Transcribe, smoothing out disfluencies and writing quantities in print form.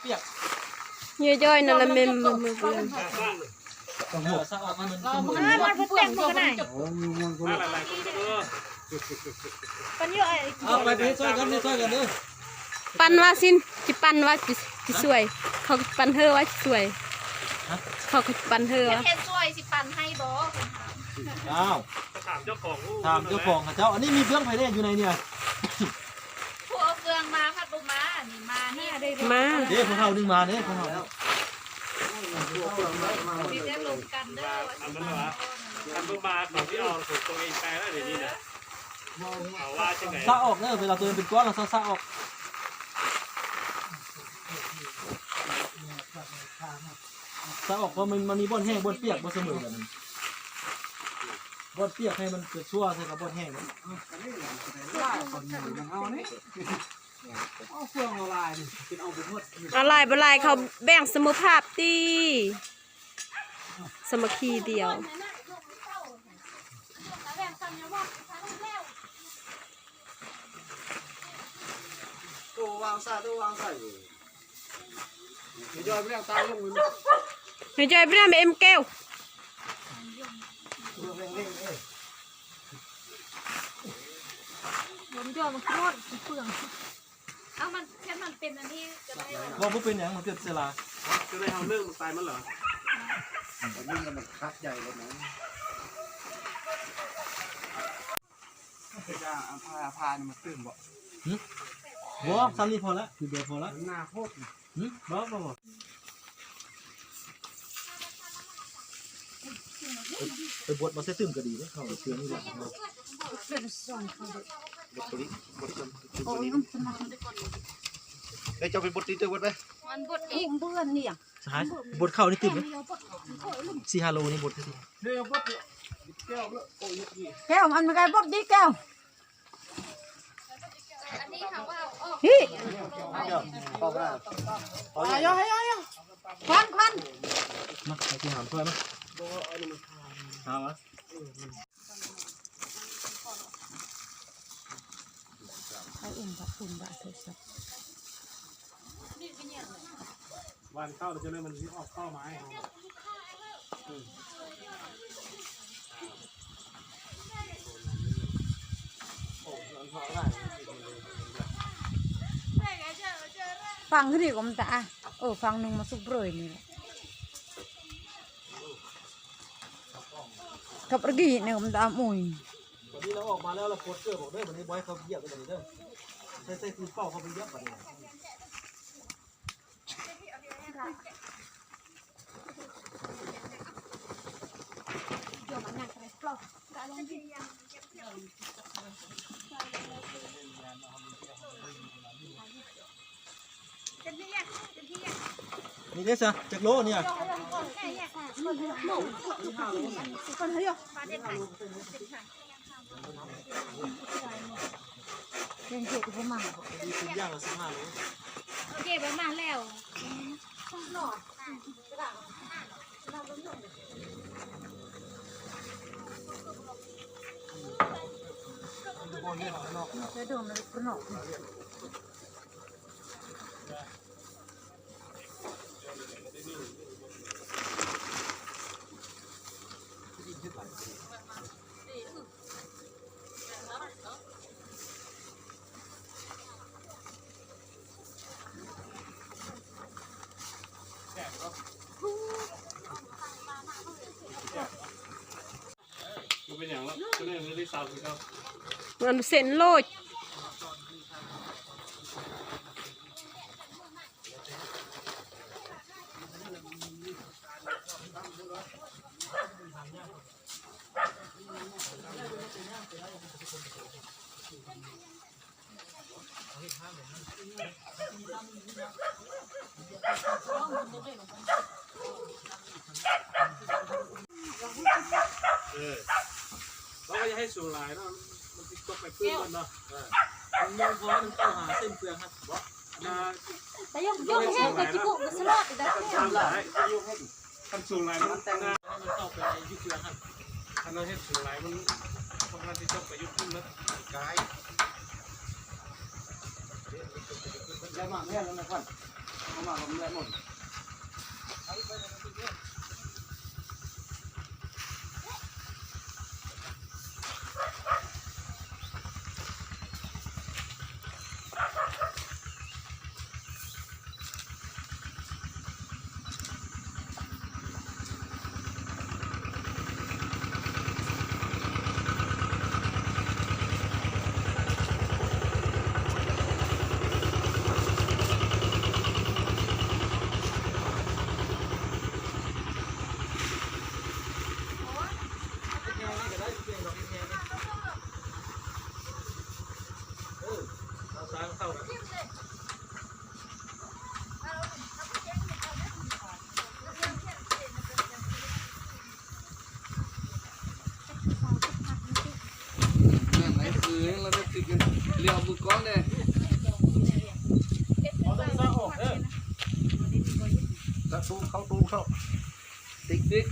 ปียก ย่อยๆนั่นละเมมมือต้องหมดซะออกมันมันเปื่อนมันไหนปันเยอะเอาไปช่วยกันเด้อ ปันว่าสิจิปันว่าจิสวยเขาปันเธอว่าสวยเขาปันเธอว่าแค่ช่วยสิปันให้บออ้าวถามเจ้าของเจ้าอันนี้มีเบื้องไผ่แดงอยู่ในเนี่ยพวกเฟืองมาพัดบุมานี่มาเนี่ยได้มาเดี๋ยวพวกเขาดึงมาเนี่ยพวกเขาดีได้ลงกันเด้ออันนั้นวะอันเพิ่งมาของที่ออกถูกตัวเองแปลแล้วเดี๋ยวนี้นะเอาว่าจังไงซาออกเนอะเวลาตัวเป็นก้อนเราซาออกซาออกเพราะมันมีบ่อนแห้งบ่อนเปียกบ่เสมอกันบ่อนเปียกให้มันเกิดชั่วใช่กับบ่อนแห้งอะไรบลายเขาแบ่งสมุภาพตีสมัคคีเดียวตัววางใส่จอยไม่ได้ตายลงเลย จอยไม่ได้เอ็มแก้วผมยอมมันโคตรเปลืองเอามันแค่มันเป็นอันนี้จะได้ว่าผู้เป็นอย่างมันเกิดเสลาจะได้เอาเรื่องมันตายมันเหรอแต่นี่มันคัดใหญ่เลยนะจะพามาตื่นบ่บ่ซ้ำนี่พอแล้วคือเดียวพอแล้วหน้าโคตรบ่ไปบดมาเส้นตึมก็ดีนะเขาเชื่อนี่แหละได้จะไปบดตีเตอร์บดไหมมันบดเองเบื่อเนี่ยใช่บดเข้านี่ตึมเลย4 โลนี่บดที่เดี๋ยวบดแก้วโอ้ยแก้วมันไม่ไงบดดีแก้วอันนี้ค่ะว่าฮิเข้าไปย่อยควันมาไปกินอาหารช่วยมั้ยหาวะวันเข้าเราจะได้มันออกเข้าไม้ฟังขึ้นดีกว่ามันตาฟังหนึ่งมาสุกเปรยนี่แหละกับระกีเนี่ยมันตามุยวันนี้เราออกมาแล้วเราโพสเกอร์บอกเด้อวันนี้บอยเขาเหยียบกันเด้อใส่คือเป้าเขาไปเหยียบกันเลยนี่ได้ซะจากโลเนี่ยเล่นเก็บพวกมันดีขึ้นย่างละ15 โลโอเคประมาณแล้วจะโดนมันกระหนกเป็นอย่างว่าจะได้ไม่ได้สาวคือเขามันเส้นโลดเราก็จะให้สูงหลายเนาะมันติดตกไปเพื่อนเนาะมันยังพอมันเข้าหาเส้นเปลืองครับแต่ยกแห้งกับจิบุกสลัดอีกแล้วคันสูงหลายมันแต่งงานมันเข้าไปยุบเปลืองครับคันเราเห็นสูงหลายมันทำงานที่ตกไปยุบขึ้นแล้วกาย ได้มาแม่แล้วนะครั เข้ามาผมแลกหมด เอาซ้ายเข้ากัน นั่นไหนคือเราได้ติดกันเลี้ยวมือก้อนเลย เอาต้องซ้ายออกเด้อ ตะตูเข้าตูเข้าติ๊กติ๊ก